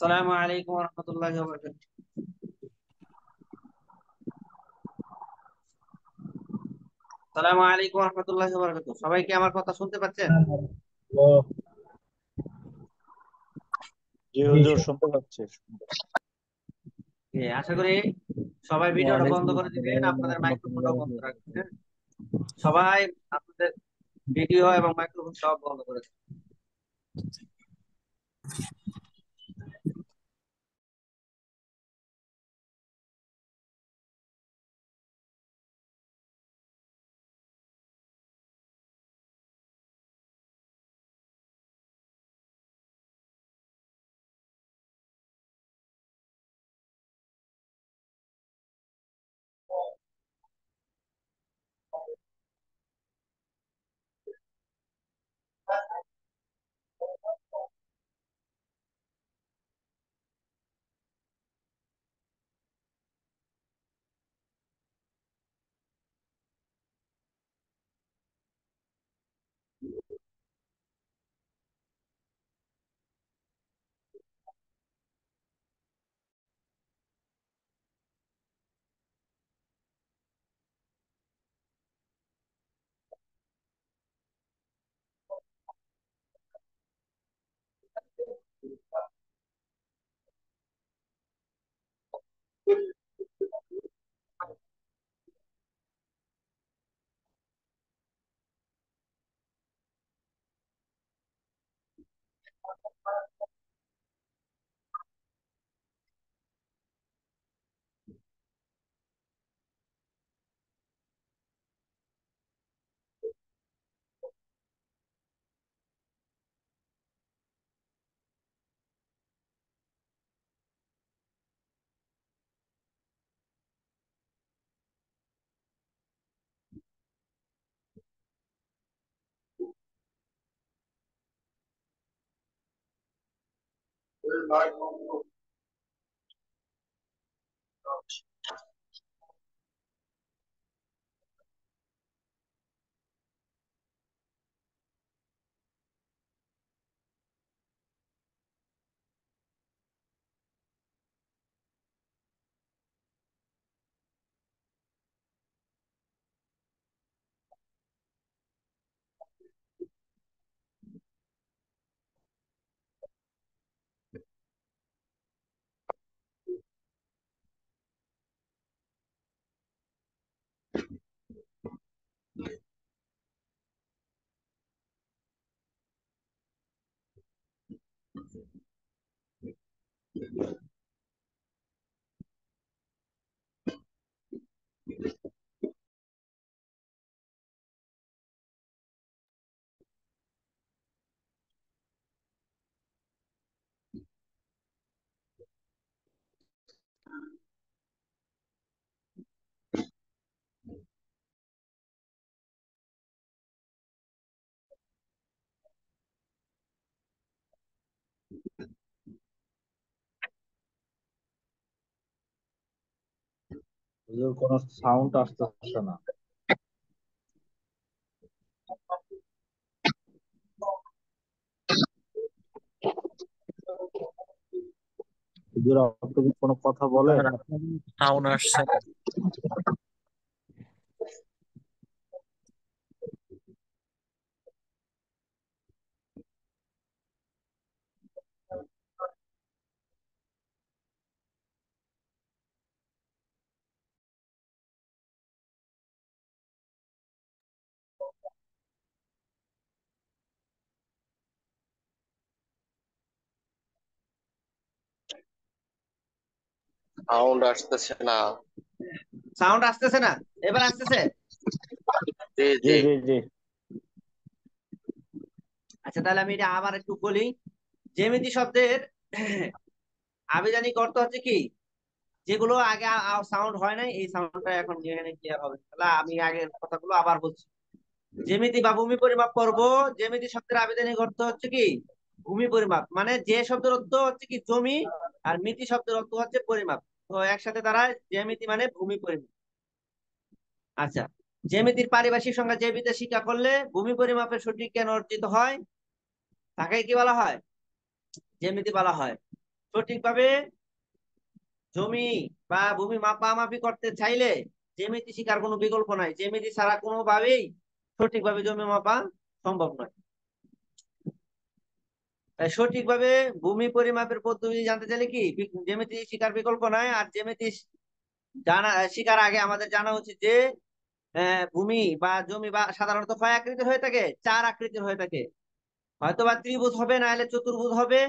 আসসালামু আলাইকুম ওয়া রাহমাতুল্লাহি ওয়া বারাকাতুহু। আসসালামু আলাইকুম ওয়া রাহমাতুল্লাহি ওয়া বারাকাতুহু। সবাই কি আমার কথা শুনতে পাচ্ছেন? ও, জি জি হুজুর শুনতে পাচ্ছি। জি, আশা করি সবাই ভিডিওটা বন্ধ ওয়ালাইকুম করে দিবেন, আসসালাম আপনাদের মাইক্রোফোনটাও রহমতুল্লাহি বন্ধ ওয়া রাখবেন। বারাকাতুহু। হ্যাঁ? সবাই আপনাদের ভিডিও এবং মাইক্রোফোন সব বন্ধ করে দিবেন। হুজুর কোনো সাউন্ড আসতেছে না। হুজুর আপনি কি কোনো কথা বলেন? সাউন্ড আসছে। সাউন্ড আসতেছে না। সাউন্ড আসতেছে না? এবার আসতেছে? জি জি জি। জি জি। আচ্ছা, তাহলে আমি এটা আবার একটু বলি। জ্যামিতি শব্দের আভিধানিক অর্থ হচ্ছে কি? যেগুলো আগে সাউন্ড হয় নাই, এই সাউন্ডটা এখন এখানে ক্লিয়ার হবে। তাহলে আমি আগের কথাগুলো আবার বলছি। জ্যামিতি বা ভূমি পরিমাপ করব। জ্যামিতি শব্দের আবেদনিক অর্থ হচ্ছে কি? ভূমি পরিমাপ। মানে যে শব্দের অর্থ হচ্ছে কি জমি, আর মিতি শব্দের অর্থ হচ্ছে পরিমাপ। তো একসাথে তারা জ্যামিতি মানে ভূমি পরিমাপ। আচ্ছা, জ্যামিতির পারিভাষিক সংজ্ঞা জ্যামিতি শিক্ষা করলে ভূমি পরিমাপের সঠিক জ্ঞান অর্জিত হয়, তাকে কি বলা হয়? জ্যামিতি বলা হয়। সঠিকভাবে জমি বা ভূমি মাপামাপি করতে চাইলে জ্যামিতি শিখার কোনো বিকল্প নাই। জ্যামিতি ছাড়া কোনোভাবেই সঠিকভাবে জমি মাপা সম্ভব নয়। তাই সঠিকভাবে ভূমি পরিমাপের পদ্ধতি জানতে চাইলে কি জ্যামিতি শিখার বিকল্প নাই। আর জ্যামিতি জানা শিখার আগে আমাদের জানা উচিত যে ভূমি বা জমি বা সাধারণত কয় আকৃতির হয়ে থাকে? 4 আকৃতির হয়ে থাকে। হয়তোবা ত্রিভুজ হবে, না হলে চতুর্ভুজ হবে,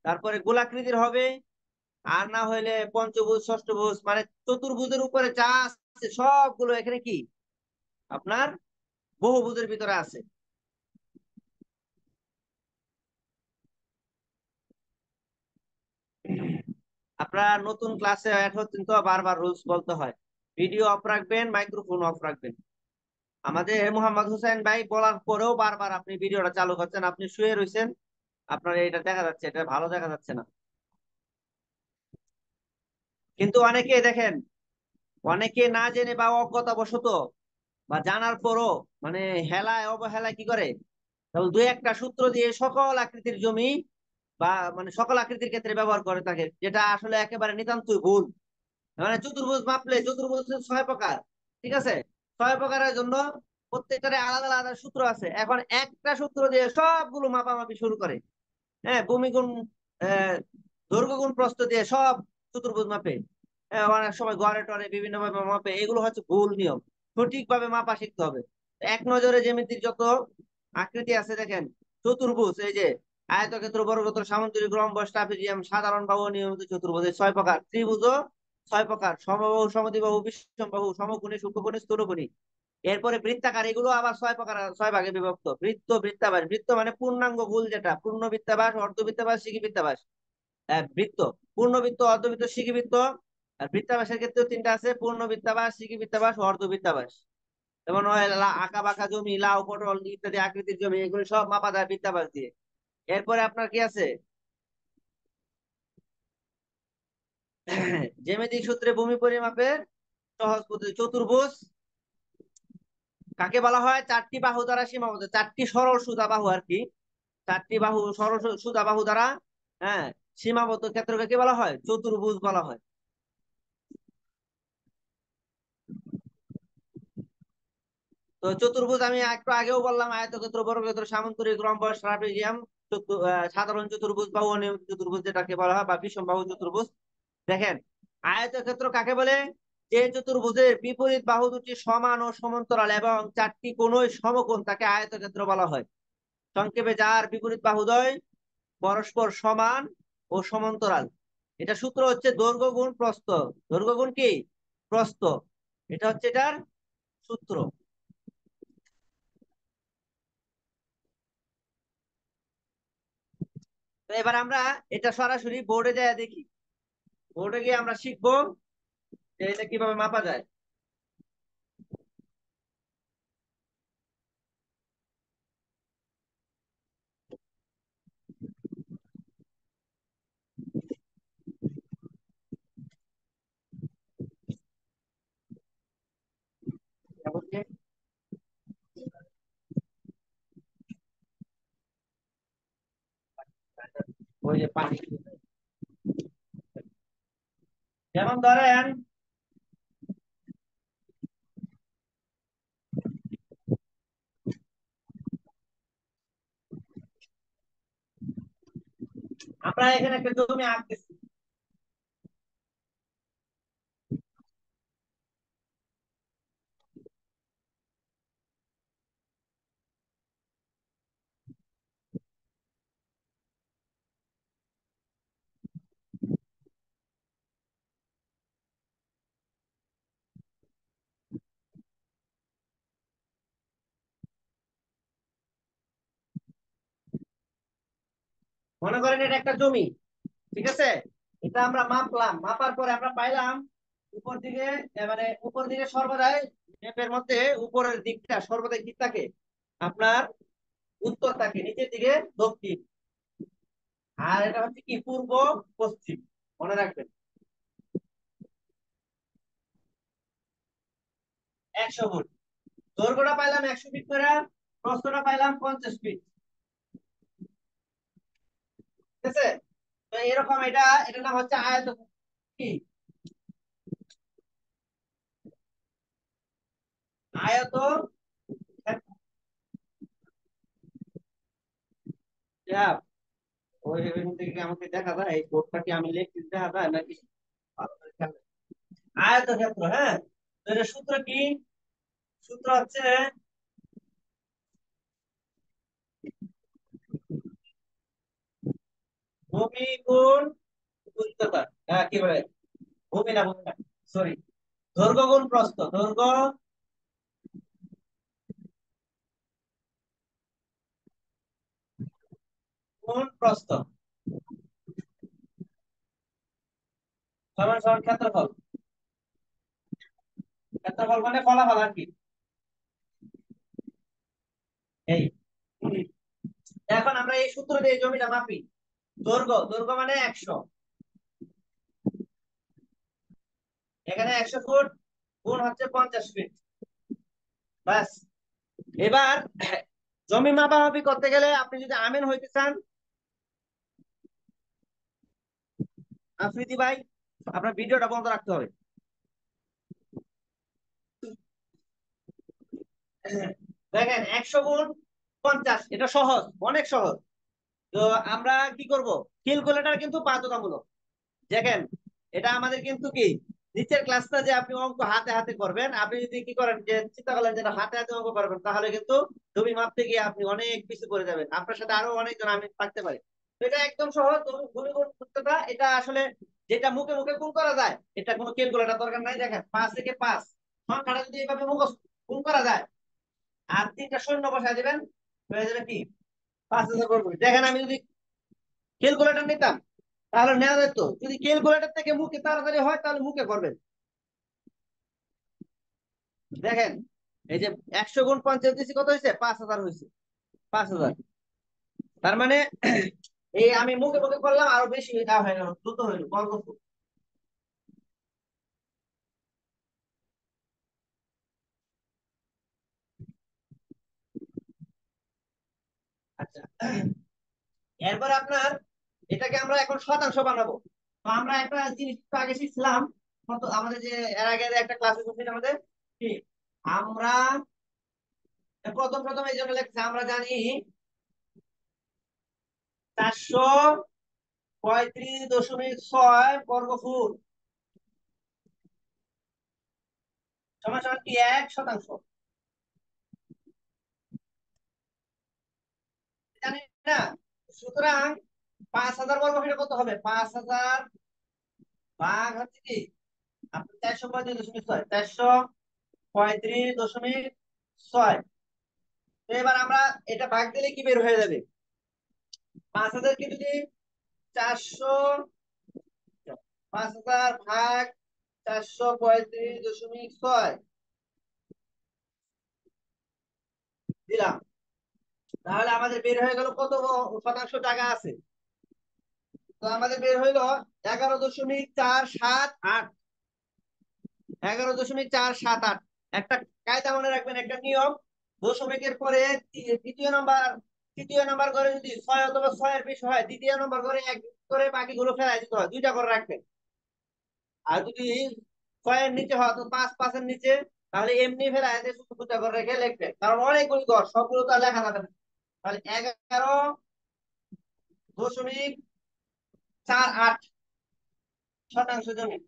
তারপরে গোলাকৃতির হবে, আর না হইলে পঞ্চভুজ, ষষ্ঠভুজ। মানে চতুর্ভুজের উপরে যা আছে সবগুলো এখানে কি আপনার বহুভুজের ভিতরে আছে। আপনারা নতুন ক্লাসে অ্যাড হচ্ছেন তো বারবার রুলস বলতে হয়। ভিডিও অফ রাখবেন, মাইক্রোফোন অফ রাখবেন। আমাদের মোহাম্মদ হোসেন ভাই বলার পরেও বারবার আপনি ভিডিওটা চালু করছেন, আপনি শুয়ে রয়েছেন, আপনার এটা দেখা যাচ্ছে, এটা ভালো দেখা যাচ্ছে না। কিন্তু অনেকে দেখেন, অনেকে না জেনে বা অজ্ঞতাবশত বা জানার পরও মানে হেলায় অবহেলায় কি করে, তাহলে দুই একটা সূত্র দিয়ে সকল আকৃতির জমি বা মানে সকল আকৃতির ক্ষেত্রে ব্যবহার করে থাকে, যেটা আসলে একেবারে নিতান্তই ভুল। মানে চতুর্ভুজ মাপলে চতুর্ভুজ 6 প্রকার, ঠিক আছে? 6 প্রকারের জন্য প্রত্যেকটারে আলাদা আলাদা সূত্র আছে। এখন একটা সূত্র দিয়ে সবগুলো মাপামাপি শুরু করে। হ্যাঁ, ভূমি গুণ আহ দৈর্ঘ্য গুণ প্রস্থ দিয়ে সব চতুর্ভুজ মাপে। হ্যাঁ, অনেক সময় গড়ে টরে বিভিন্ন ভাবে মাপে, এগুলো হচ্ছে ভুল নিয়ম। সঠিকভাবে মাপা শিখতে হবে। এক নজরে জ্যামিতির যত আকৃতি আছে দেখেন, চতুর্ভুজ এই যে আয়তক্ষেত্র, বর্গক্ষেত্র, সামন্তরিক, রম্বস, ট্রাপিজিয়াম, সাধারণ বাহু, নিয়মিত চতুর্ভুজ, এই 6 প্রকার। ত্রিভুজও 6 প্রকার: সমবাহু, সমদ্বিবাহু, বিষমবাহু, সমকোণী, সূক্ষ্মকোণী, স্থূলকোণী। এরপরে বৃত্তাকার, এগুলো আবার 6 প্রকার, 6 ভাগে বিভক্ত। বৃত্ত, বৃত্তাবাস। বৃত্ত মানে পূর্ণাঙ্গ গোল, যেটা পূর্ণ বৃত্তাবাস, অর্ধবৃত্তাবাস, সিকি বৃত্তাবাস। বৃত্ত, পূর্ণবৃত্ত, অর্ধবৃত্ত, সিকিবৃত্ত। আর বৃত্তাবাসের ক্ষেত্রেও 3টা আছে: পূর্ণ বৃত্তাবাস, সিকিবৃত্তাবাস, অর্ধবৃত্তাবাস। যেমন আঁকা বাঁকা জমি, লাউ, পটল ইত্যাদি আকৃতির জমি, এগুলো সব মাপা যায় বৃত্তাবাস দিয়ে। এরপরে আপনার কি আছে? জ্যামিতিক সূত্রে ভূমি পরিমাপের সহজ পদ্ধতি। চতুর্ভুজ কাকে বলা হয়? 4টি বাহু দ্বারা সীমাবদ্ধ, 4টি সরল সুতা বাহু আর কি। 4টি বাহু, সরল সুতা বাহু দ্বারা হ্যাঁ সীমাবদ্ধ ক্ষেত্রকে কি বলা হয়? চতুর্ভুজ বলা হয়। তো চতুর্ভুজ আমি একটু আগেও বললাম: আয়তক্ষেত্র, বর্গক্ষেত্র, সামান্তরিক, রম্বস, ট্রাপিজিয়াম। সাধারণ চতুর্ভুজ বা অনিয়মিত চতুর্ভুজ যেটাকে বলা হয়, বা বিষমবাহু চতুর্ভুজ। দেখেন, আয়তক্ষেত্র কাকে বলে? যে চতুর্ভুজের বিপরীত বাহু দুটি সমান ও সমান্তরাল এবং 4টি কোণই সমকোণ, তাকে আয়তক্ষেত্র বলা হয়। সংক্ষেপে, যার বিপরীত বাহুদ্বয় পরস্পর সমান ও সমান্তরাল। এটা সূত্র হচ্ছে দৈর্ঘ্য গুণ প্রস্থ। দৈর্ঘ্য গুণ কি? প্রস্থ। এটা হচ্ছে এটার সূত্র। তো এবার আমরা এটা সরাসরি বোর্ডে যায় দেখি। বোর্ডে গিয়ে আমরা শিখবো যে এটা কিভাবে মাপা যায়। ওই যে পানি, যেমন ধরেন আমরা এখানে একটা জমি আঁকতেছি। মনে করেন এটা একটা জমি, ঠিক আছে? এটা আমরা মাপলাম, মাপার পরে আমরা পাইলাম উপর দিকে, মানে উপর দিকে সর্বদাই ম্যাপের মধ্যে উপরের দিকটা সর্বদাই কি থাকে? আপনার উত্তর থাকে, নিচের দিকে দক্ষিণ। আর এটা হচ্ছে কি পূর্ব পশ্চিম, মনে রাখবেন। 100 ফুট দৈর্ঘ্যটা পাইলাম 100 ফিট করে, প্রস্থটা পাইলাম 50 ফিট, ঠিক আছে? তো এরকম এটার নাম হচ্ছে আয়তক্ষেত্র। কি আয়তক্ষেত্র। হ্যাঁ, ওইখান থেকে আমাকে দেখা যায় এই কোডটা কি আমি লিখতে দেখা যায় নাকি? আয়তক্ষেত্র, হ্যাঁ। তো এটার সূত্র কি? সূত্র হচ্ছে ভূমি গুণ উচ্চতা। হ্যাঁ, কি বলে? ভূমি না, সরি, দৈর্ঘ্য গুণ প্রস্থ। দৈর্ঘ্য গুণ প্রস্থ সমান সমান ক্ষেত্রফল। ক্ষেত্রফল মানে ফলাফল আর কি। এই এখন আমরা এই সূত্র দিয়ে জমিটা মাপি। দৈর্ঘ্য মানে 100, এখানে 100 ফুট গুণ হচ্ছে 50 ফিট। ব্যাস। এবার জমি মাপামাপি করতে গেলে আপনি যদি আমেন হইতে চান, আফ্রিদি ভাই, আপনার ভিডিওটা বন্ধ রাখতে হবে। দেখেন 100 গুণ 50, এটা সহজ, অনেক সহজ। তো আমরা কি করব? ক্যালকুলেটর কিন্তু বাধ্যতামূলক। দেখেন, এটা আমাদের কিন্তু কি নিচের ক্লাসটা যে আপনি অঙ্ক হাতে হাতে করবেন, আপনি যদি কি করেন যে চিন্তা করলেন যেটা হাতে হাতে অঙ্ক করবেন, তাহলে কিন্তু জমি মাপতে গিয়ে আপনি অনেক পিছু পড়ে যাবেন। আপনার সাথে আরো অনেকজন আমি থাকতে পারি। তো এটা একদম সহজ। ভূমি গুণ উচ্চতা, এটা আসলে যেটা মুখে মুখে গুণ করা যায়, এটা কোনো ক্যালকুলেটর দরকার নাই। দেখেন 5 থেকে 5 সংখ্যাটা যদি এইভাবে মুখস্থ গুণ করা যায় আর 3টা শূন্য বসায় দিবেন, হয়ে যাবে কি 5,000 বর্গ ফুট। দেখেন আমি যদি ক্যালকুলেটর নিতাম তাহলে নেওয়া যেত। যদি ক্যালকুলেটর থেকে মুখে তাড়াতাড়ি হয় তাহলে মুখে করবেন। দেখেন এই যে 100 গুণ 50 দিচ্ছি, কত হয়েছে? 5,000 হয়েছে। 5,000। তার মানে এই আমি মুখে মুখে করলাম, আরো বেশি এটা হয়ে গেল, দ্রুত হইলো বর্গ ফুট। আচ্ছা, এরপর আপনার এটাকে আমরা এখন শতাংশ বানাবো। তো আমরা একটা জিনিস একটু আগে শিখছিলাম, কত আমাদের যে এর আগে একটা ক্লাসে করছিল আমাদের কি, আমরা প্রথম প্রথম এই জন্য লেখছি, আমরা জানি 435.6 বর্গ ফুট সমান সমান কি 1 শতাংশ। জানি না? সুতরাং 5,000 বর্গ ফুটে কত হবে? 5,000 ভাগ হচ্ছে কি আপনার 435.6, 435.6। তো এবার আমরা এটা ভাগ দিলে কি বের হয়ে যাবে? 5,000 কে যদি 400, 5,000 ভাগ 435.6 দিলাম, তাহলে আমাদের বের হয়ে গেল কত শতাংশ জায়গা আছে। তো আমাদের বের হইলো 11.478। 11.478। একটা কায়দা মনে রাখবেন, একটা নিয়ম, দশমিকের পরে তৃতীয় নাম্বার করে যদি 6 অথবা 6-এর বেশি হয়, দ্বিতীয় নাম্বার করে 1 করে বাকিগুলো ফেলাই দিতে হয়, 2টা করে রাখবেন। আর যদি 6-এর নিচে হয় তো 5-5-এর নিচে, তাহলে এমনি ফেলাই দিয়ে শুধু 2টা করে রেখে লিখবেন, কারণ অনেকগুলো ঘর, সবগুলো তো আর লেখা যাবে না। তাহলে 11.48 শতাংশ জমি।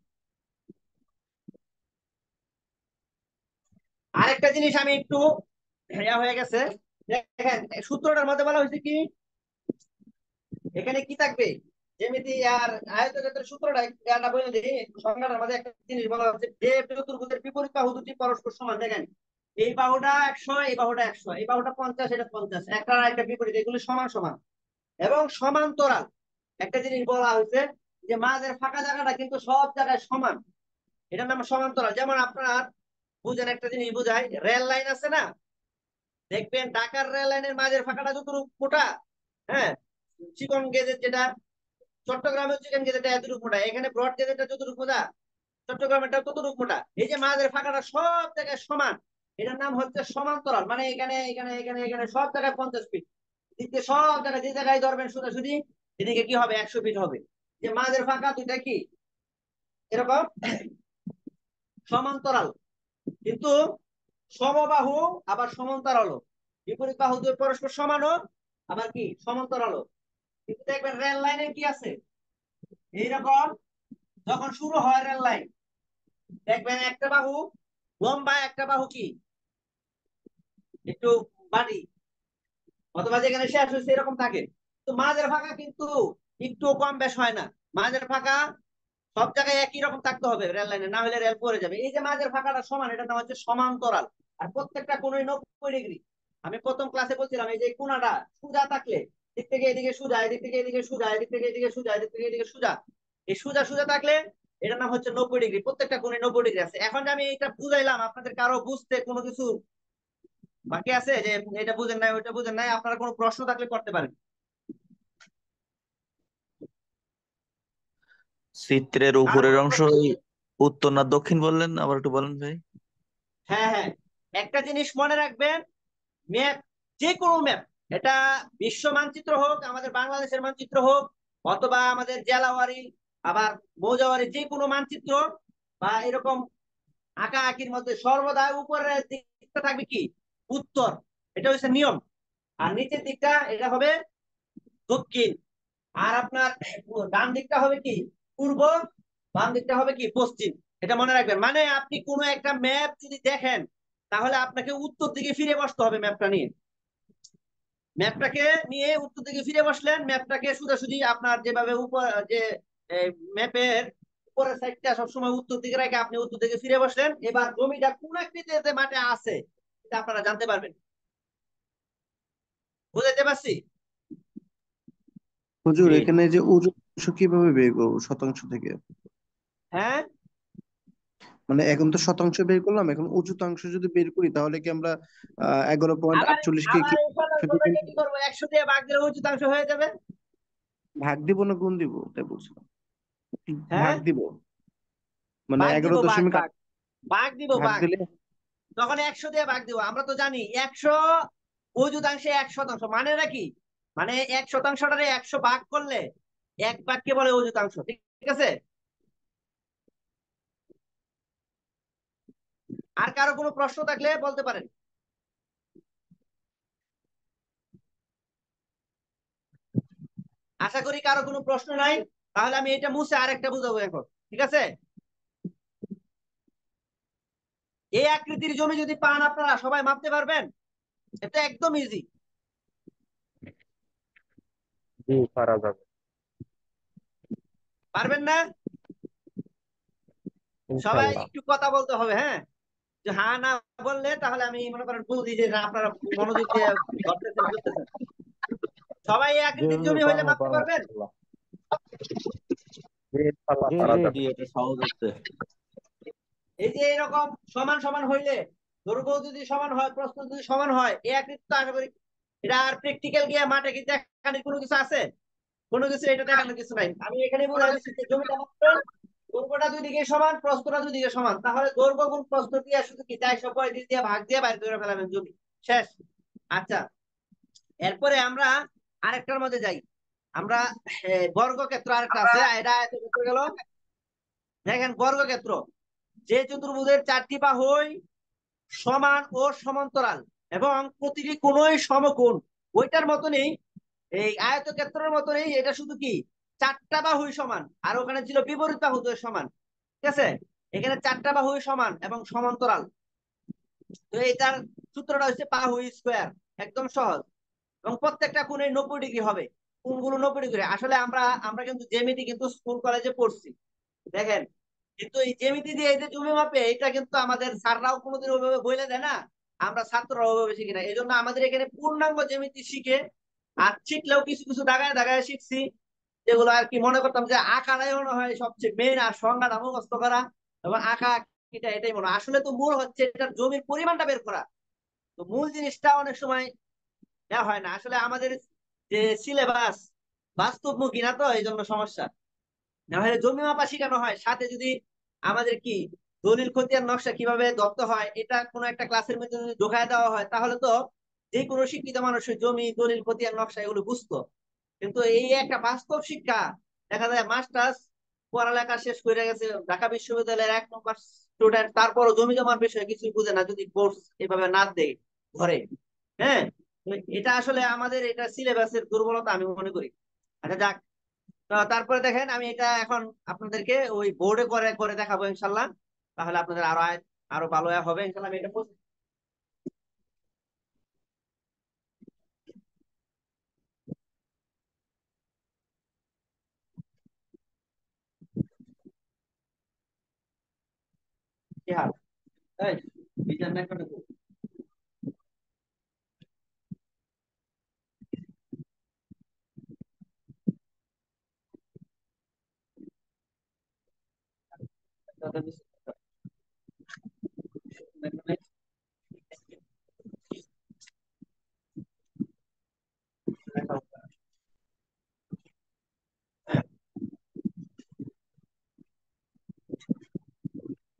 আরেকটা জিনিস আমি একটু ইয়া হয়ে গেছে, দেখেন সূত্রটার মধ্যে বলা হয়েছে কি, এখানে কি থাকবে? জ্যামিতি আর আয়তক্ষেত্রের সূত্রটা এটা বলে দিই। সংজ্ঞাটার মধ্যে একটা জিনিস বলা হচ্ছে, যে চতুর্ভুজের বিপরীত বাহু দুটি পরস্পর সমান। দেখেন এই বাহুটা 100, এই বাহুটা 100, এই বাহুটা 50, এটা 50, একটা আর একটা বিপরীত, এগুলো সমান সমান এবং সমান্তরাল। একটা জিনিস বলা হয়েছে যে মাঝের ফাঁকা জায়গাটা কিন্তু সব জায়গায় সমান, এটার নাম সমান্তরাল। যেমন আপনার বুঝেন, একটা জিনিস বুঝাই, রেল লাইন আছে না? দেখবেন ঢাকার রেল লাইনের মাঝের ফাঁকাটা যতটুকু মোটা, হ্যাঁ, চিকন গেজের যেটা, চট্টগ্রামের চিকন গেজেটা এতটুকু মোটা, এখানে ব্রড গেজেটা যতটুকু মোটা, চট্টগ্রামেরটা ততটুকু মোটা। এই যে মাঝের ফাঁকাটা সব জায়গায় সমান, এটার নাম হচ্ছে সমান্তরাল। মানে এখানে এখানে এখানে এখানে সব জায়গায় 50 ফিট দিতে, সব জায়গায় যে জায়গায় ধরবেন সোজাসুজি এদিকে কি হবে 100 ফিট হবে। যে মাঝের ফাঁকা দুইটা কি এরকম সমান্তরাল, কিন্তু সমবাহু আবার সমান্তরালও, বিপরীত বাহু দুই পরস্পর সমানও আবার কি সমান্তরালও। কিন্তু দেখবেন রেল লাইনে কি আছে এইরকম, যখন শুরু হয় রেল লাইন দেখবেন একটা বাহু লম্বা, একটা বাহু কি একটু বাড়ি, অথবা যেখানে শেষ হয়েছে এরকম থাকে। তো মাঝের ফাঁকা কিন্তু একটু কম বেশ হয় না, মাঝের ফাঁকা সব জায়গায় একই রকম থাকতে হবে রেল লাইনে, না হলে রেল পড়ে যাবে। এই যে মাঝের ফাঁকাটা সমান, এটার নাম হচ্ছে সমান্তরাল। আর প্রত্যেকটা কোণই 90 ডিগ্রি। আমি প্রথম ক্লাসে বলছিলাম এই যে কোণাটা সোজা থাকলে, দিক থেকে এদিকে সোজা, এদিক থেকে এদিকে সোজা, এদিক থেকে এদিকে সোজা, এদিক থেকে এদিকে সোজা, এই সোজা সোজা থাকলে এটার নাম হচ্ছে 90 ডিগ্রি। প্রত্যেকটা কোণে 90 ডিগ্রি আছে। এখন যে আমি এটা বুঝাইলাম, আপনাদের কারো বুঝতে কোনো কিছু বাকি আছে যে এটা বুঝেন নাই ওইটা বুঝেন নাই, আপনারা কোনো প্রশ্ন থাকলে করতে পারেন। চিত্রের কারো উপরের কোনো অংশ প্রশ্ন? উত্তর না দক্ষিণ বললেন, আবার একটু বলেন ভাই। হ্যাঁ হ্যাঁ, একটা জিনিস মনে রাখবেন, ম্যাপ, যে কোনো ম্যাপ, এটা বিশ্ব মানচিত্র হোক, আমাদের বাংলাদেশের মানচিত্র হোক, অথবা আমাদের জেলাওয়ারি আবার মৌজাওয়ারি, যে কোনো মানচিত্র বা এরকম আঁকা আঁকির মধ্যে সর্বদা উপরের দিকটা থাকবে কি উত্তর, এটা হচ্ছে নিয়ম। আর নিচের দিকটা এটা হবে দক্ষিণ। আর আপনার ডান দিকটা হবে কি পূর্ব, বাম দিকটা হবে কি পশ্চিম। এটা মনে রাখবেন। মানে আপনি কোনো একটা ম্যাপ যদি দেখেন, তাহলে আপনাকে উত্তর দিকে ফিরে বসতে হবে। ম্যাপটা নিয়ে, ম্যাপটাকে নিয়ে উত্তর দিকে ফিরে বসলেন, ম্যাপটাকে সোজাসুজি আপনার যেভাবে উপর যে ম্যাপের উপরের সাইডটা সবসময় উত্তর দিকে রেখে আপনি উত্তর দিকে ফিরে বসলেন। এবার জমিটা কোন আকৃতিতে মাঠে আছে এটা আপনারা জানতে পারবেন। বুঝাইতে পারছি? হুজুর, জি। এখানে যে ওজন অংশ কিভাবে বের করবো শতাংশ থেকে? হ্যাঁ, মানে এখন তো শতাংশ বের করলাম, এখন অযুতাংশ যদি বের করি তাহলে কি আমরা 11.48 কে আবার কি এই শতাংশটাকে কি করবো, 100 দিয়ে ভাগ দিলে উচ্চতাংশ হয়ে যাবে। ভাগ দিব না গুণ দিব তাই বলছিলাম। হ্যাঁ, ভাগ দিব, মানে ভাগ দিব, এগারো ভাগ দশমিক আট ভাগ ভাগ দিব, ভাগ ভাগ। দিলে তখন 100 দিয়ে ভাগ দিব। আমরা তো জানি 100 অযুতাংশে 1 শতাংশ মানে নাকি, মানে 1 শতাংশটারে 100 ভাগ করলে 1 ভাগকে বলে অযুতাংশ। ঠিক ঠিক আছে? আর কারো কোনো প্রশ্ন থাকলে বলতে পারেন। আশা করি কারো কোনো প্রশ্ন নাই। তাহলে আমি এটা মুছে আরেকটা বুঝাবো এখন। ঠিক আছে? এই আকৃতির জমি যদি পান আপনারা সবাই মাপতে পারবেন? এটা একদম ইজি। জি পারা যাবে পারবেন না? সবাই ইনশাল্লাহ। একটু কথা বলতে হবে, হ্যাঁ। যে হ্যাঁ না বললে তাহলে আমি মনে করেন বুঝি যে না, আপনারা মনোযোগ দিয়ে ধরতেছেন বুঝতেছেন। সবাই এই জি আকৃতির হুজুর, জমি হইলে পারবো মাপতে পারবো পারবেন? ইনশাল্লাহ। জি ইনশাল্লাহ জি পারা জি যাবে। জি, এটা সহজ হচ্ছে। এই যে এরকম সমান সমান হইলে, দৈর্ঘ্য যদি সমান হয়, প্রস্থ যদি সমান হয়, এই আকৃতি তো আশা করি। এটা আর প্র্যাকটিক্যাল গিয়ে মাঠে কি দেখানোর কোনো কিছু আছে? কোনো কিছু এটা দেখানোর কিছু নাই। আমি এখানে বুঝাই দিচ্ছি যে জমিটা মাপবেন, দৈর্ঘ্যটা দুই দিকে সমান, প্রস্থটা দুই দিকে সমান, তাহলে দৈর্ঘ্য গুণ প্রস্থ দিয়ে শুধু কি 435 দিয়ে ভাগ দিয়ে বাইরে করে ফেলাবেন, জমি শেষ। আচ্ছা, এরপরে আমরা আরেকটার মধ্যে যাই। আমরা বর্গক্ষেত্র আরেকটা আছে, এটা আয়তক্ষেত্র গেল। দেখেন বর্গক্ষেত্র, যে চতুর্ভুজের 4টি বাহুই সমান ও সমান্তরাল এবং প্রতিটি কোণই সমকোণ, ওইটার মতনই এই আয়তক্ষেত্রের মতনই এটা, শুধু কি 4টা বাহুই সমান আর ওখানে ছিল বিপরীত বাহু দ্বয় সমান। ঠিক আছে? এখানে 4টা বাহুই সমান এবং সমান্তরাল। তো এটার সূত্রটা হচ্ছে বাহু স্কোয়ার, একদম সহজ। এবং প্রত্যেকটা কোণে 90 ডিগ্রি হবে। কোণগুলো 90 ডিগ্রি। আসলে আমরা আমরা কিন্তু জ্যামিতি কিন্তু স্কুল কলেজে পড়ছি, দেখেন। কিন্তু এই জ্যামিতি দিয়ে এই যে জমি মাপে, এটা কিন্তু আমাদের স্যাররাও কোনোদিন ওইভাবে বলে দেয় না, আমরা ছাত্ররা ওইভাবে শিখি না। এই জন্য আমাদের এখানে পূর্ণাঙ্গ জ্যামিতি শিখে, আর শিখলেও কিছু কিছু দাগায় দাগায় শিখছি, যেগুলো আর কি মনে করতাম যে আঁকাটাই মনে হয় সবচেয়ে মেন, আর সংজ্ঞাটা মুখস্থ করা এবং আঁকা এটা এটাই মনে হয়। আসলে তো মূল হচ্ছে এটার জমির পরিমাণটা বের করা। তো মূল জিনিসটা অনেক সময় দেওয়া হয় না। আসলে আমাদের যে সিলেবাস বাস্তবমুখী না, তো এই জন্য সমস্যা। না হলে জমি মাপা শেখানো হয়, সাথে যদি আমাদের কি দলিল খতিয়ান নকশা কিভাবে ধরতে হয় এটা কোনো একটা ক্লাসের মধ্যে যদি ঢোকায় দেওয়া হয়, তাহলে তো যে কোনো শিক্ষিত মানুষের জমি দলিল খতিয়ান নকশা এগুলো বুঝতো। কিন্তু এই একটা বাস্তব শিক্ষা, দেখা যায় মাস্টার্স পড়ালেখা শেষ করে গেছে ঢাকা বিশ্ববিদ্যালয়ের 1 নম্বর স্টুডেন্ট, তারপরও জমি জমার বিষয়ে কিছুই বুঝে না যদি কোর্স এভাবে না দেয় ঘরে। হ্যাঁ, তো এটা আসলে আমাদের এটা সিলেবাসের দুর্বলতা আমি মনে করি। আচ্ছা যাক, তো তারপরে দেখেন আমি এটা এখন আপনাদেরকে ওই বোর্ডে করে করে দেখাবো ইনশাল্লাহ, তাহলে আপনাদের আরো ভালো হবে ইনশাল্লাহ। আমি এটা কি হাল এই ডিজাইন একটা দেখো।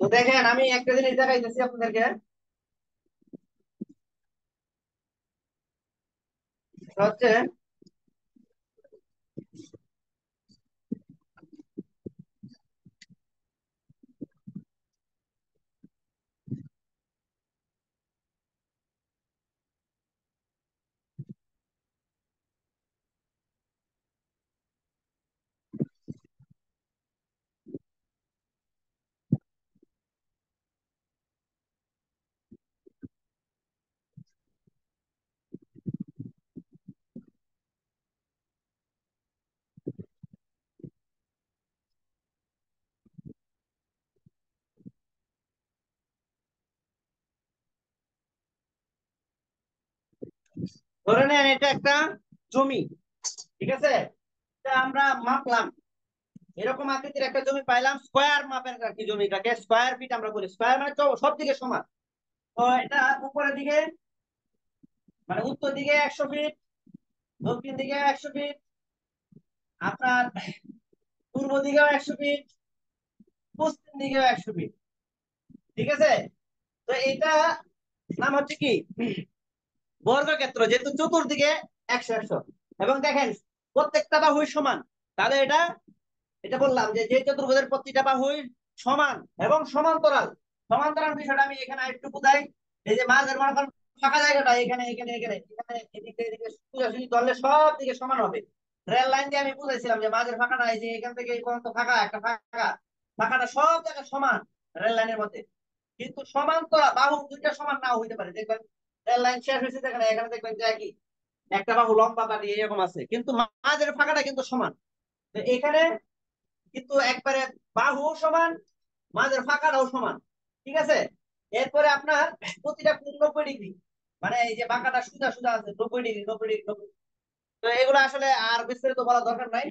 তো দেখেন আমি একটা জিনিস দেখাইতেছি আপনাদেরকে, সেটা হচ্ছে ধরে নেন এটা একটা জমি, ঠিক আছে? এটা আমরা মাপলাম, এরকম আকৃতির একটা জমি পাইলাম, স্কোয়ার মাপের আর কি, জমিটাকে স্কোয়ার ফিট আমরা বলি। স্কোয়ার মানে তো সব দিকে সমান। তো এটা উপরের দিকে মানে উত্তর দিকে 100 ফিট, দক্ষিণ দিকে 100 ফিট, আপনার পূর্ব দিকেও 100 ফিট, পশ্চিম দিকেও 100 ফিট, ঠিক আছে? তো এটা নাম হচ্ছে কি বর্গক্ষেত্র, যেহেতু চতুর্দিকে 100 100। এবং দেখেন প্রত্যেকটা বাহুই সমান, তাহলে এটা এটা বললাম যে যে চতুর্ভুজের প্রতিটা বাহুই সমান এবং সমান্তরাল। সমান্তরাল বিষয়টা আমি এখানে একটু বুঝাই। এই যে মাঝের মনে করেন ফাঁকা জায়গাটা এখানে এখানে এখানে এখানে এদিকে এদিকে সোজাসুজি ধরলে সব দিকে সমান হবে। রেল লাইন দিয়ে আমি বুঝাইছিলাম যে মাঝের ফাঁকাটা এই যে এখান থেকে এই পর্যন্ত ফাঁকা একটা ফাঁকা, ফাঁকাটা সব জায়গায় সমান রেল লাইনের মধ্যে। কিন্তু সমান্তরাল বাহু দুইটা সমান নাও হইতে পারে, দেখবেন রেল লাইন শেষ হয়েছে দেখেন এখানে দেখবেন যে একই একটা বাহু লম্বা কাটি এরকম আছে, কিন্তু মাঝের ফাঁকাটা কিন্তু সমান। তো এখানে কিন্তু একবারে বাহু সমান, মাঝের ফাঁকাটাও সমান, ঠিক আছে? এরপরে আপনার প্রতিটা কোণ 90 ডিগ্রি, মানে এই যে বাঁকাটা সোজা সোজা আছে 90 ডিগ্রি 90 ডিগ্রি 90। তো এগুলো আসলে আর বিস্তারিত বলার দরকার নাই,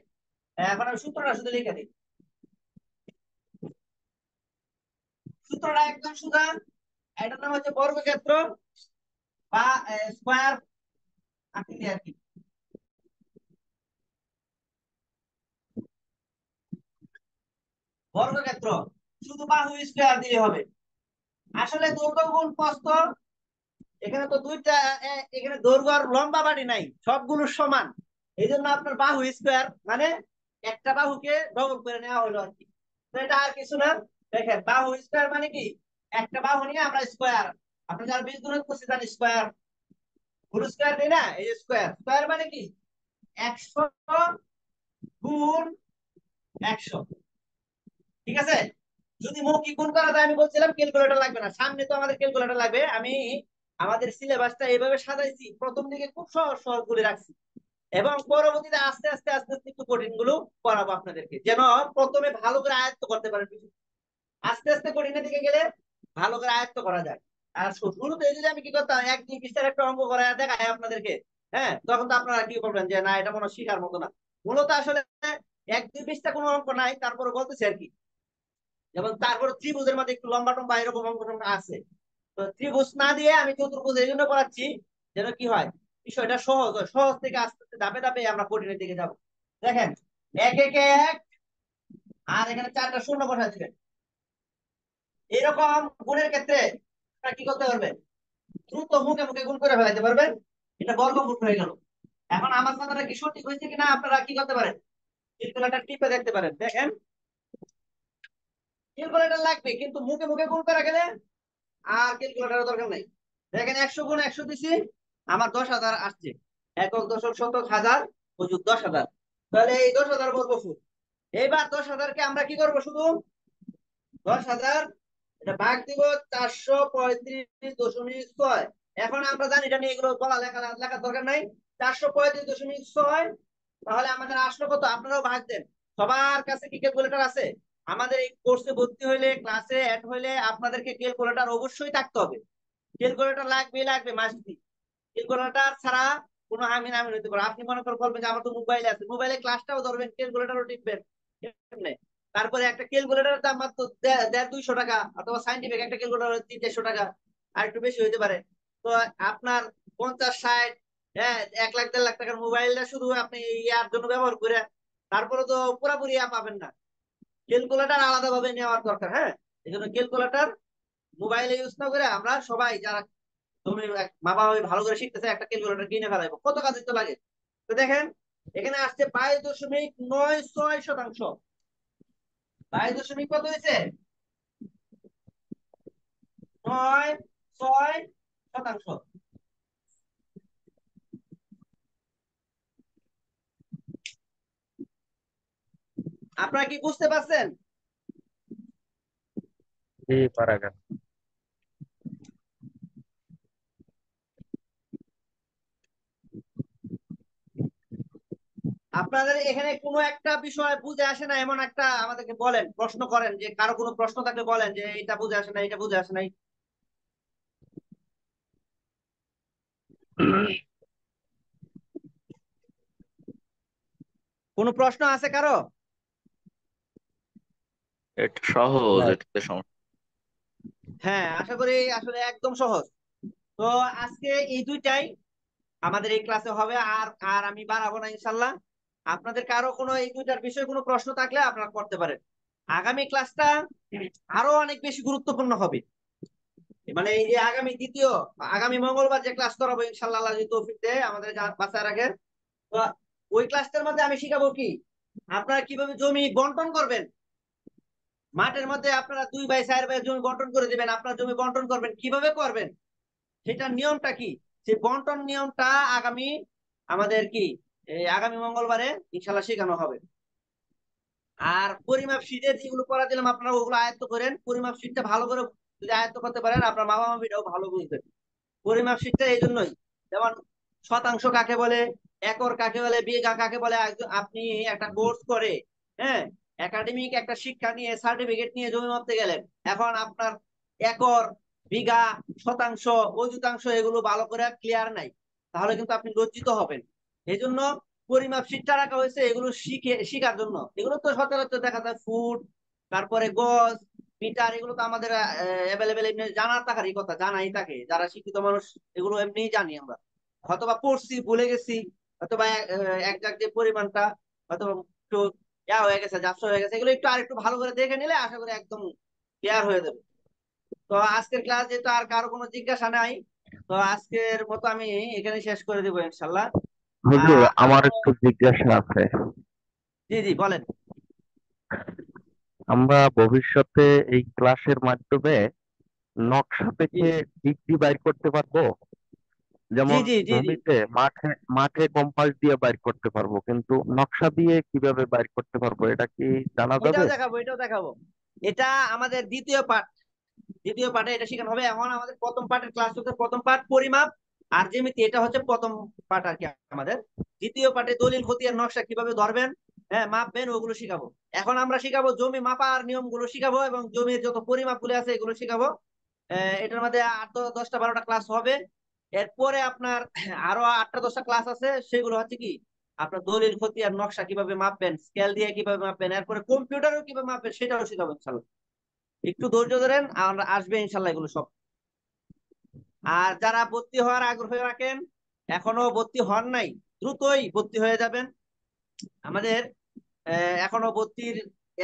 এখন আমি সূত্রটা শুধু লিখে দিই। সূত্রটা একদম সোজা, এটার নাম হচ্ছে বর্গক্ষেত্র বা স্কোয়ার আকৃতি আর কি। বর্গক্ষেত্র শুধু বাহু স্কোয়ার দিলে হবে। আসলে দৈর্ঘ্য গুণ প্রস্থ, এখানে তো দুইটা এখানে দৈর্ঘ্য আর লম্বা বাড়ি নাই, সবগুলো সমান। এই জন্য আপনার বাহু স্কোয়ার মানে একটা বাহুকে ডবল করে নেওয়া হলো আর কি। তো এটা আর কিছু না, দেখেন বাহু স্কোয়ার মানে কি একটা বাহু নিয়ে আমরা স্কোয়ার, আপনি যারা বীজগণিত করছে জানেন স্কোয়ার হোল স্কোয়ার দেয় না, এই যে স্কোয়ার স্কোয়ার মানে কি 100 গুণ 100, ঠিক আছে? যদি মৌখিক গুণ করা যায় আমি বলছিলাম ক্যালকুলেটর লাগবে না, সামনে তো আমাদের ক্যালকুলেটর লাগবে। আমি আমাদের সিলেবাসটা এইভাবে সাজাইছি, প্রথম দিকে খুব সহজ সহজ গুলি রাখছি এবং পরবর্তীতে আস্তে আস্তে আস্তে আস্তে একটু কঠিন গুলো করাবো আপনাদেরকে, যেন প্রথমে ভালো করে আয়ত্ত করতে পারেন। আস্তে আস্তে কঠিনের দিকে গেলে ভালো করে আয়ত্ত করা যায়। আর শুরুতে যদি আমি কি করতাম 1 2 পৃষ্ঠার একটা অঙ্ক করে দেখাই আপনাদেরকে, হ্যাঁ, তখন তো আপনারা কি করবেন যে না এটা মনে হয় শিখার মতো না। মূলত আসলে 1 2 পৃষ্ঠা কোনো অঙ্ক নাই, তারপরে বলতেছি আর কি। যেমন তারপরে ত্রিভুজের মধ্যে একটু লম্বা টম্বা এরকম অঙ্ক টঙ্ক আছে। তো ত্রিভুজ না দিয়ে আমি চতুর্ভুজ এই জন্য করাচ্ছি যেন কি হয় বিষয়টা সহজ হয়, সহজ থেকে আস্তে আস্তে ধাপে ধাপে আমরা কঠিনের দিকে যাব। দেখেন 1 1 1, আর এখানে 4টা শূন্য বসায় দিবেন। এরকম গুণের ক্ষেত্রে আপনারা কি করতে পারবেন, দ্রুত মুখে মুখে গুণ করে ফেলাইতে পারবেন, এটা বর্গমূল হয়ে গেল। এখন আমার কথাটা কি সঠিক হয়েছে কিনা আপনারা কি করতে পারেন, ক্যালকুলেটর টিপে দেখতে পারেন। দেখেন ক্যালকুলেটর লাগবে, কিন্তু মুখে মুখে গুণ করা গেলে আর ক্যালকুলেটরের দরকার নাই। দেখেন 100 গুণ 100 দিছি, আমার 10,000 আসছে। একক দশক শতক হাজার অযুত 10,000। তাহলে এই 10,000 বর্গ ফুট। এইবার 10,000-কে আমরা কি করব, শুধু 10,000 এটা ভাগ দিব 435.6। এখন আমরা জানি এটা নিয়ে এগুলো বলা লেখার দরকার নাই। 435.6, তাহলে আমাদের আসলো কত? আপনারাও ভাগ দেন। সবার কাছে কি ক্যালকুলেটর আছে? আমাদের এই কোর্সে ভর্তি হইলে, ক্লাসে অ্যাড হইলে আপনাদেরকে ক্যালকুলেটর অবশ্যই থাকতে হবে। ক্যালকুলেটর লাগবে মাস্টবি। ক্যালকুলেটর ছাড়া কোনো আমিন আমিন হইতে পারে। আপনি মনে করেন বলবেন যে আমার তো মোবাইল আছে, মোবাইলে ক্লাসটাও ধরবেন, ক্যালকুলেটরও টিপবেন। তারপরে একটা ক্যালকুলেটরের দাম মাত্র 150-200 টাকা, অথবা সাইন্টিফিক একটা ক্যালকুলেটর 300-400 টাকা, আর একটু বেশি হইতে পারে। তো আপনার 50-60, হ্যাঁ, 1 লাখ 1.5 লাখ টাকার মোবাইলটা শুধু আপনি ইয়ার জন্য ব্যবহার করে তারপরে তো পুরোপুরি ইয়া পাবেন না। ক্যালকুলেটর আলাদা ভাবে নেওয়ার দরকার। হ্যাঁ, এই জন্য ক্যালকুলেটর মোবাইলে ইউজ না করে আমরা সবাই যারা তুমি মা বাবা ভালো করে শিখতেছে একটা ক্যালকুলেটর কিনে ফেলাইবো, কত কাজে তো লাগে। তো দেখেন এখানে আসছে 22.96%। 22 কত হয়েছে? 96%। আপনারা কি বুঝতে পারছেন? জি পারা গেল। আপনাদের এখানে কোনো একটা বিষয় বুঝে আসে না এমন একটা আমাদেরকে বলেন, প্রশ্ন করেন, যে কারো কোনো প্রশ্ন থাকলে বলেন যে এটা বুঝে আসে না, এটা বুঝে আসে নাই। কোনো প্রশ্ন আছে কারো? এটা সহজ, না, এটাতে সমস্যা। হ্যাঁ, আশা করি আসলে একদম সহজ। তো আজকে এই দুইটাই আমাদের এই ক্লাসে হবে, আর আর আমি বাড়াবো না ইনশাল্লাহ। আপনাদের কারো কোনো এই দুইটার বিষয়ে কোনো প্রশ্ন থাকলে আপনারা করতে পারেন। আগামী ক্লাসটা আরো অনেক বেশি গুরুত্বপূর্ণ হবে। মানে এই যে আগামী মঙ্গলবার যে ক্লাস করাবো ইনশাল্লাহ, আল্লাহ যদি তৌফিক দেয়, আমাদের বাচ্চার আগে, তো ওই ক্লাসটার মধ্যে আমি শিখাবো কি আপনারা কিভাবে জমি বন্টন করবেন। মাঠের মধ্যে আপনারা 2 ভাই 4 ভাই জমি বন্টন করে দিবেন, আপনার জমি বন্টন করবেন, কিভাবে করবেন সেটার নিয়মটা কি, সেই বন্টন নিয়মটা আগামী আমাদের কি এই আগামী মঙ্গলবারে ইনশাল্লাহ শেখানো হবে। আর পরিমাপ শীটের যেগুলো পড়া দিলাম আপনারা ওগুলো আয়ত্ত করেন। পরিমাপ শীটটা ভালো করে যদি আয়ত্ত করতে পারেন, আপনার মামা মামিটাও ভালো বুঝবেন। পরিমাপ শীটটা এই জন্যই, যেমন শতাংশ কাকে বলে, একর কাকে বলে, বিঘা কাকে বলে। আপনি একটা কোর্স করে, হ্যাঁ, একাডেমিক একটা শিক্ষা নিয়ে সার্টিফিকেট নিয়ে জমি মাপতে গেলেন, এখন আপনার একর, বিঘা, শতাংশ, অযুতাংশ এগুলো ভালো করে ক্লিয়ার নাই, তাহলে কিন্তু আপনি লজ্জিত হবেন। এই জন্য পরিমাপ শীটটা রাখা হয়েছে এগুলো শিখার জন্য। এগুলো তো সচরাচর দেখা যায় ফুট, তারপরে গজ, মিটার, এগুলো তো আমাদের অ্যাভেলেবেল, এমনি জানার থাকারই কথা, জানাই থাকে যারা শিক্ষিত মানুষ, এগুলো এমনি জানি আমরা, হয়তোবা পড়ছি ভুলে গেছি, অথবা একজাক্ট যে পরিমাণটা হয়তো একটু হয়ে গেছে, ঝাপসা হয়ে গেছে, এগুলো একটু আর একটু ভালো করে দেখে নিলে আশা করি একদম ক্লিয়ার হয়ে যাবে। তো আজকের ক্লাস যেহেতু আর কারো কোনো জিজ্ঞাসা নাই, তো আজকের মতো আমি এখানে শেষ করে দেবো ইনশাল্লাহ। হুজুর আমার আপনারা, একটু জিজ্ঞাসা আছে। জি জি বলেন। আমরা ভবিষ্যতে এই ক্লাসের মাধ্যমে নকশা জি দেখে ডিগ্রি বাইর করতে পারবো? জি যেমন জি জি জি জমিতে মাঠে মাঠে কম্পাস দিয়ে বাইর করতে পারবো, কিন্তু নকশা দিয়ে কিভাবে বাইর করতে পারবো এটা কি জানা যাবে? ওইটাও দেখাবো। এটা আমাদের দ্বিতীয় পাঠ। দ্বিতীয় পাঠে এটা শেখানো হবে। এখন আমাদের প্রথম পাঠের ক্লাস হচ্ছে প্রথম পাঠ পরিমাপ আর জ্যামিতি, এটা হচ্ছে প্রথম পাঠ আর কি আমাদের। দ্বিতীয় পাঠে দলিল খতিয়ান নকশা কিভাবে ধরবেন, হ্যাঁ, মাপবেন, ওগুলো শিখাবো। এখন আমরা শিখাবো জমি মাপার নিয়মগুলো শিখাবো, এবং জমির যত পরিমাপ গুলো আছে এগুলো শিখাবো। এটার মধ্যে 8, 10, 12টা ক্লাস হবে। এরপরে আপনার আরো 8টা 10টা ক্লাস আছে, সেগুলো হচ্ছে কি আপনার দলিল খতিয়ান নকশা কিভাবে মাপবেন, স্কেল দিয়ে কিভাবে মাপবেন, এরপরে কম্পিউটারও কিভাবে মাপবেন সেটাও শিখাবো ইনশাল্লাহ। একটু ধৈর্য ধরেন, আমরা আসবে ইনশাল্লাহ এগুলো সব। আর যারা ভর্তি হওয়ার আগ্রহ রাখেন, এখনো ভর্তি হন নাই, দ্রুতই ভর্তি হয়ে যাবেন। আমাদের এখনো ভর্তির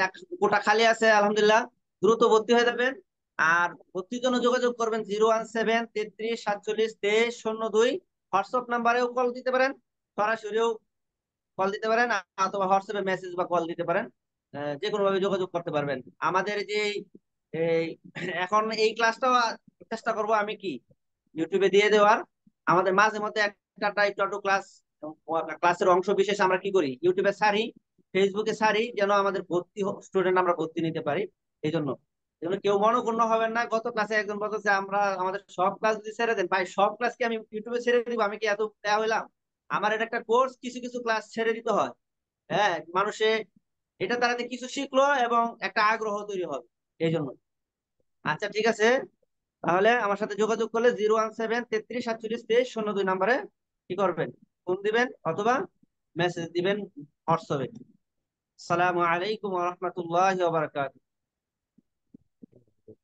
এক কোটা খালি আছে আলহামদুলিল্লাহ, দ্রুত ভর্তি হয়ে যাবেন। আর ভর্তির জন্য যোগাযোগ করবেন 017 33 47 23 02। হোয়াটসঅ্যাপ নাম্বারেও কল দিতে পারেন, সরাসরিও কল দিতে পারেন, অথবা হোয়াটসঅ্যাপে মেসেজ বা কল দিতে পারেন। যে কোনো ভাবে যোগাযোগ করতে পারবেন। আমাদের যে এই এখন এই ক্লাসটা চেষ্টা করব আমি কি ইউটিউবে দিয়ে দেওয়ার। আমাদের মাঝে মধ্যে একটা একটু একটু ক্লাসের অংশ বিশেষ আমরা কি করি, ইউটিউবে ছাড়ি, ফেসবুকে ছাড়ি, যেন আমাদের ভর্তি স্টুডেন্ট আমরা ভর্তি নিতে পারি। এই জন্য কেউ মনোক্ষুণ্ণ হবেন না। গত ক্লাসে একজন বলতেছে আমরা আমাদের সব ক্লাস যদি ছেড়ে দেন, ভাই সব ক্লাস কি আমি ইউটিউবে ছেড়ে দিব? আমি কি এত দেয়া হইলাম? আমার এটা একটা কোর্স, কিছু কিছু ক্লাস ছেড়ে দিতে হয়। হ্যাঁ, মানুষে এটা দ্বারাতে কিছু শিখলো এবং একটা আগ্রহ তৈরি হবে, এই জন্য। আচ্ছা ঠিক আছে, তাহলে আমার সাথে যোগাযোগ করলে 017 33 47 23 02 নাম্বারে কি করবেন, ফোন দিবেন অথবা মেসেজ দিবেন হোয়াটসঅ্যাপে। আসসালামু আলাইকুম ওয়া রাহমাতুল্লাহি ওয়া বারাকাতুহু।